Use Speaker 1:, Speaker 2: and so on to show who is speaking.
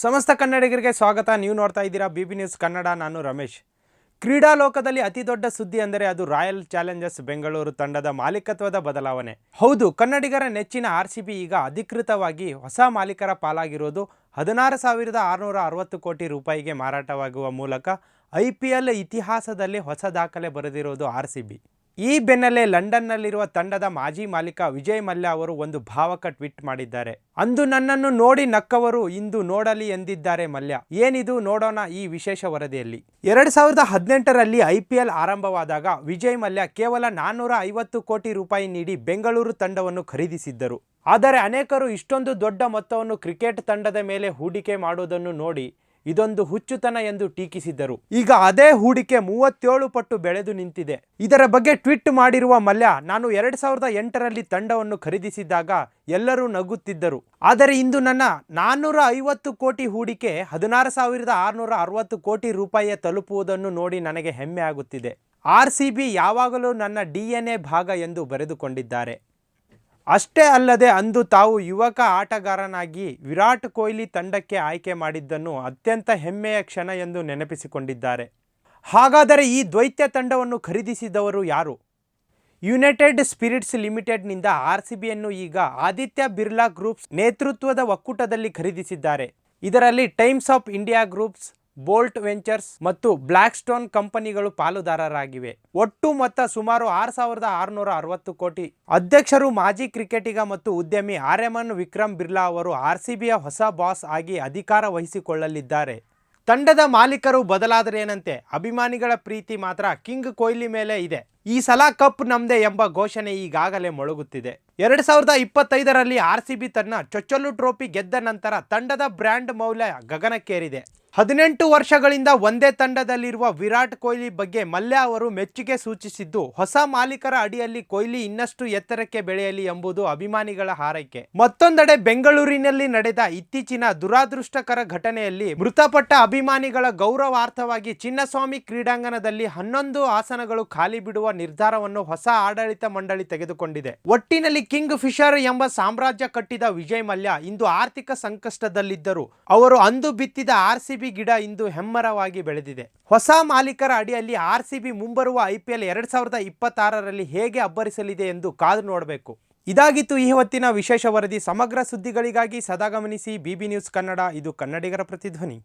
Speaker 1: ಸಮಸ್ತ ಕನ್ನಡಿಗರಿಗೆ ಸ್ವಾಗತ. ನೀವು ನೋಡ್ತಾ ಇದ್ದೀರಾ ಬಿಬಿ ನ್ಯೂಸ್ ಕನ್ನಡ. ನಾನು ರಮೇಶ್. ಕ್ರೀಡಾ ಲೋಕದಲ್ಲಿ ಅತಿ ದೊಡ್ಡ ಸುದ್ದಿ ಅಂದರೆ ಅದು ರಾಯಲ್ ಚಾಲೆಂಜರ್ಸ್ ಬೆಂಗಳೂರು ತಂಡದ ಮಾಲೀಕತ್ವದ ಬದಲಾವಣೆ. ಹೌದು, ಕನ್ನಡಿಗರ ನೆಚ್ಚಿನ RCB ಈಗ ಅಧಿಕೃತವಾಗಿ ಹೊಸ ಮಾಲೀಕರ ಪಾಲಾಗಿರುವುದು. 16,660 ಕೋಟಿ ರೂಪಾಯಿಗೆ ಮಾರಾಟವಾಗುವ ಮೂಲಕ IPL ಇತಿಹಾಸದಲ್ಲಿ ಹೊಸ ದಾಖಲೆ ಬರೆದಿರುವುದು RCB. ಈ ಬೆನ್ನಲ್ಲೇ ಲಂಡನ್ನಲ್ಲಿರುವ ತಂಡದ ಮಾಜಿ ಮಾಲೀಕ ವಿಜಯ್ ಮಲ್ಯ ಅವರು ಒಂದು ಭಾವಕ ಟ್ವೀಟ್ ಮಾಡಿದ್ದಾರೆ. ಅಂದು ನನ್ನನ್ನು ನೋಡಿ ನಕ್ಕವರು ಇಂದು ನೋಡಲಿ ಎಂದಿದ್ದಾರೆ ಮಲ್ಯ. ಏನಿದು ನೋಡೋಣ ಈ ವಿಶೇಷ ವರದಿಯಲ್ಲಿ. 2018ರಲ್ಲಿ IPL ಆರಂಭವಾದಾಗ ವಿಜಯ್ ಮಲ್ಯ ಕೇವಲ 450 ಕೋಟಿ ರೂಪಾಯಿ ನೀಡಿ ಬೆಂಗಳೂರು ತಂಡವನ್ನು ಖರೀದಿಸಿದ್ದರು. ಆದರೆ ಅನೇಕರು ಇಷ್ಟೊಂದು ದೊಡ್ಡ ಮೊತ್ತವನ್ನು ಕ್ರಿಕೆಟ್ ತಂಡದ ಮೇಲೆ ಹೂಡಿಕೆ ಮಾಡುವುದನ್ನು ನೋಡಿ ಇದೊಂದು ಹುಚ್ಚುತನ ಎಂದು ಟೀಕಿಸಿದ್ದರು. ಈಗ ಅದೇ ಹೂಡಿಕೆ 37 ಪಟ್ಟು ಬೆಳೆದು ನಿಂತಿದೆ. ಇದರ ಬಗ್ಗೆ ಟ್ವೀಟ್ ಮಾಡಿರುವ ಮಲ್ಯ, ನಾನು 2008ರಲ್ಲಿ ತಂಡವನ್ನು ಖರೀದಿಸಿದಾಗ ಎಲ್ಲರೂ ನಗುತ್ತಿದ್ದರು. ಆದರೆ ಇಂದು ನನ್ನ 450 ಕೋಟಿ ಹೂಡಿಕೆ 16,660 ಕೋಟಿ ರೂಪಾಯಿಯ ತಲುಪುವುದನ್ನು ನೋಡಿ ನನಗೆ ಹೆಮ್ಮೆ ಆಗುತ್ತಿದೆ. RCB ಯಾವಾಗಲೂ ನನ್ನ DNA ಭಾಗ ಎಂದು ಬರೆದುಕೊಂಡಿದ್ದಾರೆ. ಅಷ್ಟೇ ಅಲ್ಲದೆ ಅಂದು ತಾವು ಯುವಕ ಆಟಗಾರನಾಗಿ ವಿರಾಟ್ ಕೊಹ್ಲಿ ತಂಡಕ್ಕೆ ಆಯ್ಕೆ ಮಾಡಿದ್ದನ್ನು ಅತ್ಯಂತ ಹೆಮ್ಮೆಯ ಕ್ಷಣ ಎಂದು ನೆನಪಿಸಿಕೊಂಡಿದ್ದಾರೆ. ಹಾಗಾದರೆ ಈ ದ್ವೈತ್ಯ ತಂಡವನ್ನು ಖರೀದಿಸಿದವರು ಯಾರು? ಯುನೈಟೆಡ್ ಸ್ಪಿರಿಟ್ಸ್ ಲಿಮಿಟೆಡ್ನಿಂದ RCBಯನ್ನು ಈಗ ಆದಿತ್ಯ ಬಿರ್ಲಾ ಗ್ರೂಪ್ಸ್ ನೇತೃತ್ವದ ಒಕ್ಕೂಟದಲ್ಲಿ ಖರೀದಿಸಿದ್ದಾರೆ. ಇದರಲ್ಲಿ times of India groups, bolt ventures ಮತ್ತು ಬ್ಲ್ಯಾಕ್ ಸ್ಟೋನ್ ಕಂಪನಿಗಳು ಪಾಲುದಾರರಾಗಿವೆ. ಒಟ್ಟು ಮೊತ್ತ ಸುಮಾರು 6,660 ಕೋಟಿ. ಅಧ್ಯಕ್ಷರು ಮಾಜಿ ಕ್ರಿಕೆಟಿಗ ಮತ್ತು ಉದ್ಯಮಿ ಆರ್ಯಮನ್ ವಿಕ್ರಮ್ ಬಿರ್ಲಾ ಅವರು RCBಯ ಹೊಸ ಬಾಸ್ ಆಗಿ ಅಧಿಕಾರ ವಹಿಸಿಕೊಳ್ಳಲಿದ್ದಾರೆ. ತಂಡದ ಮಾಲೀಕರು ಬದಲಾದರೇನಂತೆ, ಅಭಿಮಾನಿಗಳ ಪ್ರೀತಿ ಮಾತ್ರ ಕಿಂಗ್ ಕೊಹ್ಲಿ ಮೇಲೆ ಇದೆ. ಈ ಸಲ ಕಪ್ ನಮ್ದೆ ಎಂಬ ಘೋಷಣೆ ಈಗಾಗಲೇ ಮೊಳಗುತ್ತಿದೆ. 2025ರಲ್ಲಿ RCB ತನ್ನ ಚೊಚ್ಚಲು ಟ್ರೋಫಿ ಗೆದ್ದ ನಂತರ ತಂಡದ ಬ್ರ್ಯಾಂಡ್ ಮೌಲ್ಯ ಗಗನಕ್ಕೇರಿದೆ. 18 ವರ್ಷಗಳಿಂದ ಒಂದೇ ತಂಡದಲ್ಲಿರುವ ವಿರಾಟ್ ಕೊಹ್ಲಿ ಬಗ್ಗೆ ಮಲ್ಯ ಅವರು ಮೆಚ್ಚುಗೆ ಸೂಚಿಸಿದ್ದು, ಹೊಸ ಮಾಲೀಕರ ಅಡಿಯಲ್ಲಿ ಕೊಹ್ಲಿ ಇನ್ನಷ್ಟು ಎತ್ತರಕ್ಕೆ ಬೆಳೆಯಲಿ ಎಂಬುದು ಅಭಿಮಾನಿಗಳ ಹಾರೈಕೆ. ಮತ್ತೊಂದೆಡೆ ಬೆಂಗಳೂರಿನಲ್ಲಿ ನಡೆದ ಇತ್ತೀಚಿನ ದುರಾದೃಷ್ಟಕರ ಘಟನೆಯಲ್ಲಿ ಮೃತಪಟ್ಟ ಅಭಿಮಾನಿಗಳ ಗೌರವಾರ್ಥವಾಗಿ ಚಿನ್ನಸ್ವಾಮಿ ಕ್ರೀಡಾಂಗಣದಲ್ಲಿ 11 ಆಸನಗಳು ಖಾಲಿ ಬಿಡುವ ನಿರ್ಧಾರವನ್ನು ಹೊಸ ಆಡಳಿತ ಮಂಡಳಿ ತೆಗೆದುಕೊಂಡಿದೆ. ಒಟ್ಟಿನಲ್ಲಿ ಕಿಂಗ್ ಫಿಶರ್ ಎಂಬ ಸಾಮ್ರಾಜ್ಯ ಕಟ್ಟಿದ ವಿಜಯ್ ಮಲ್ಯ ಇಂದು ಆರ್ಥಿಕ ಸಂಕಷ್ಟದಲ್ಲಿದ್ದರು. ಅವರು ಅಂದು ಬಿತ್ತಿದ RCB ಗಿಡ ಇಂದು ಹೆಮ್ಮರವಾಗಿ ಬೆಳೆದಿದೆ. ಹೊಸ ಮಾಲೀಕರ ಅಡಿಯಲ್ಲಿ RCB ಮುಂಬರುವ IPL 2026ರಲ್ಲಿ ಹೇಗೆ ಅಬ್ಬರಿಸಲಿದೆ ಎಂದು ಕಾದು ನೋಡಬೇಕು. ಇದಾಗಿತ್ತು ಈ ಹೊತ್ತಿನ ವಿಶೇಷ ವರದಿ. ಸಮಗ್ರ ಸುದ್ದಿಗಳಿಗಾಗಿ ಸದಾ ಗಮನಿಸಿ ಬಿಬಿ ನ್ಯೂಸ್ ಕನ್ನಡ. ಇದು ಕನ್ನಡಿಗರ ಪ್ರತಿಧ್ವನಿ.